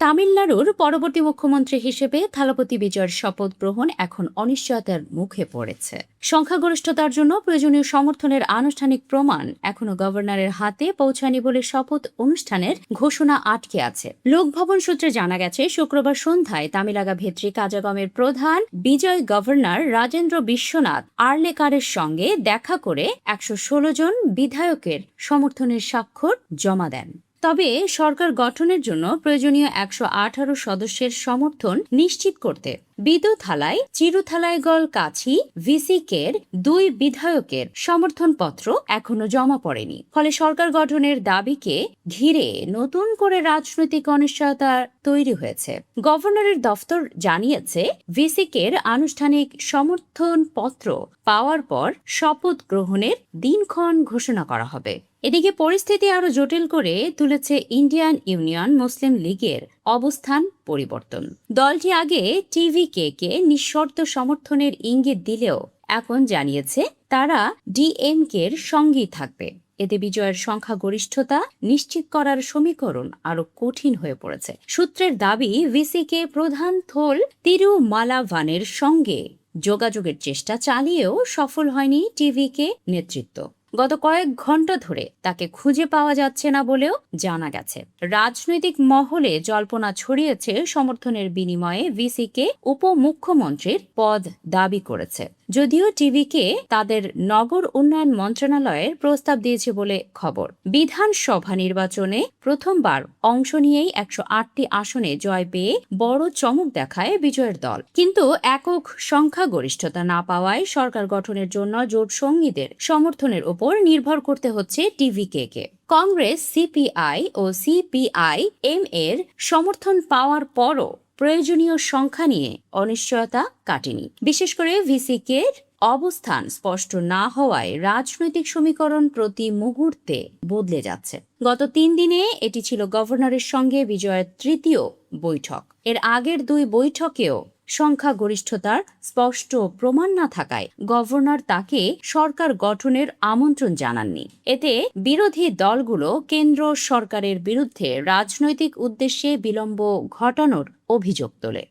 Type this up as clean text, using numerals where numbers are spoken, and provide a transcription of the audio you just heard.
তামিলনাড়ুর পরবর্তী মুখ্যমন্ত্রী হিসেবে থালাপতি বিজয়ের শপথ গ্রহণ এখন অনিশ্চয়তার মুখে পড়েছে। সংখ্যাগরিষ্ঠতার জন্য প্রয়োজনীয় সমর্থনের আনুষ্ঠানিক প্রমাণ এখনো গভর্নরের হাতে পৌঁছায়নি বলে শপথ অনুষ্ঠানের ঘোষণা আটকে আছে। লোকভবন সূত্রে জানা গেছে, শুক্রবার সন্ধ্যায় তামিলাগা ভেত্রী কাজাগমের প্রধান বিজয় গভর্নর রাজেন্দ্র বিশ্বনাথ আর্লেকারের সঙ্গে দেখা করে 116 জন বিধায়কের সমর্থনের স্বাক্ষর জমা দেন। তবে সরকার গঠনের জন্য প্রয়োজনীয় 118 সদস্যের সমর্থন নিশ্চিত করতে বিদুথালাই, চিরুথালাইগল কাছি, ভিসিকের 2 বিধায়কের সমর্থনপত্র এখনো জমা পড়েনি। ফলে সরকার গঠনের দাবিকে ঘিরে নতুন করে রাজনৈতিক অনিশ্চয়তা তৈরি হয়েছে। গভর্নরের দফতর জানিয়েছে, ভিসিকের আনুষ্ঠানিক সমর্থনপত্র পাওয়ার পর শপথ গ্রহণের দিনক্ষণ ঘোষণা করা হবে। এদিকে পরিস্থিতি আরো জটিল করে তুলেছে ইন্ডিয়ান ইউনিয়ন মুসলিম লীগের অবস্থান পরিবর্তন। দলটি আগে টিভিকে নিঃশর্ত সমর্থনের ইঙ্গিত দিলেও এখন জানিয়েছে তারা ডিএমকের সঙ্গেই থাকবে। এতে বিজয়ের সংখ্যাগরিষ্ঠতা নিশ্চিত করার সমীকরণ আরো কঠিন হয়ে পড়েছে। সূত্রের দাবি, ভিসিকে প্রধান থোল তিরুমালাভানের সঙ্গে যোগাযোগের চেষ্টা চালিয়েও সফল হয়নি টিভিকে নেতৃত্ব। গত কয়েক ঘন্টা ধরে তাকে খুঁজে পাওয়া যাচ্ছে না বলেও জানা গেছে। রাজনৈতিক মহলে জল্পনা ছড়িয়েছে, সমর্থনের বিনিময়ে ভিসিকে উপমুখ্যমন্ত্রীর পদ দাবি করেছে। যদিও টিভিকে তাদের নগর উন্নয়ন মন্ত্রণালয়ের প্রস্তাব দিয়েছে বলে খবর। বিধানসভা নির্বাচনে প্রথমবার অংশ নিয়েই 108টি আসনে জয় পেয়ে বড় চমক দেখায় বিজয়ের দল। কিন্তু একক সংখ্যাগরিষ্ঠতা না পাওয়ায় সরকার গঠনের জন্য জোট সঙ্গীদের সমর্থনের উপর নির্ভর করতে হচ্ছে টিভিকে। কংগ্রেস, সিপিআই ও সিপিআই-এম এর সমর্থন পাওয়ার পরও প্রয়োজনীয় সংখ্যা নিয়ে অনিশ্চয়তা কাটেনি। বিশেষ করে ভিসিকের অবস্থান স্পষ্ট না হওয়ায় রাজনৈতিক সমীকরণ প্রতি মুহূর্তে বদলে যাচ্ছে। গত 3 দিনে এটি ছিল গভর্নরের সঙ্গে বিজয়ের তৃতীয় বৈঠক। এর আগের 2 বৈঠকেও সংখ্যাগরিষ্ঠতার স্পষ্ট প্রমাণ না থাকায় গভর্নর তাকে সরকার গঠনের আমন্ত্রণ জানাননি। এতে বিরোধী দলগুলো কেন্দ্র সরকারের বিরুদ্ধে রাজনৈতিক উদ্দেশ্যে বিলম্ব ঘটানোর অভিযোগ তোলে।